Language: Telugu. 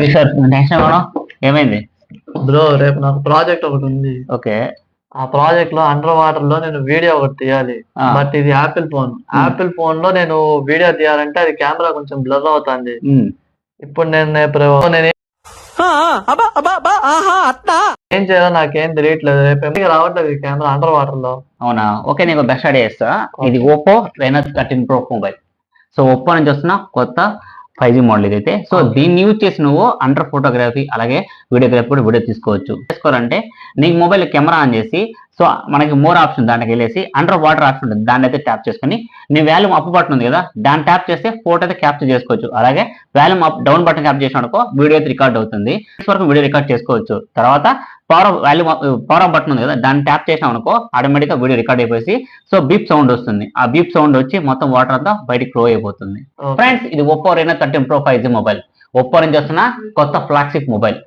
కిషోర్ టెన్షన్ కూడా ఏమైంది? బ్రో రేపు నాకు ప్రాజెక్ట్ ఒకటి ఉంది. ఓకే. ఆ ప్రాజెక్ట్ లో అండర్ వాటర్ లో నేను వీడియో ఒకటి తీయాలి. బట్ ఇది యాపిల్ ఫోన్. యాపిల్ ఫోన్ లో నేను వీడియో తీయాలంటే అది కెమెరా కొంచెం బ్లర్ అవుతుంది. ఇప్పుడు నేను ఏం చేయాలో నాకేం తెలియట్లేదు. రేపు రావట్లేదు ఈ కెమెరా అండర్ వాటర్ లో. అవునా? ఓకే, నీకు బెస్ట్ ఐడియా ఇస్తా. ఇది Oppo Reno 13 Pro mobile. So Oppo నుంచి వస్తున్న కొత్త 5G మోడల్ ఇదైతే. సో దీన్ని యూజ్ చేసి నువ్వు అండర్ ఫోటోగ్రఫీ అలాగే వీడియోగ్రఫీ కూడా వీడియో తీసుకోవాలంటే నీకు మొబైల్ కెమెరా ఆన్ చేసి సో మనకి మోర్ ఆప్షన్ దాంట్లోకి వెళ్ళేసి అండర్ వాటర్ ఆప్షన్ ఉంటుంది, దాన్ని అయితే ట్యాప్ చేసుకుని నీ వాల్యూమ్ అప్ బటన్ ఉంది కదా దాన్ని ట్యాప్ చేస్తే ఫోటో అయితే క్యాప్చర్ చేసుకోవచ్చు. అలాగే volume up down button cap చేసిన అనుకో వీడియో అయితే రికార్డ్ అవుతుంది. వరకు వీడియో రికార్డ్ చేసుకోవచ్చు. తర్వాత పవర్ ఆఫ్ బటన్ ఉంది కదా దాన్ని ట్యాప్ చేసినాం అనుకో ఆటోమేటిక్ గా వీడియో రికార్డ్ అయిపోయి సో బీప్ సౌండ్ వస్తుంది. ఆ బీప్ సౌండ్ వచ్చి మొత్తం వాటర్ అంతా బయటికి ఫ్లో అయిపోతుంది. ఫ్రెండ్స్, ఇది Oppo Reno 13 Pro 5G mobile. Oppo నుంచి వస్తున్న కొత్త ఫ్లాగ్షిప్ మొబైల్.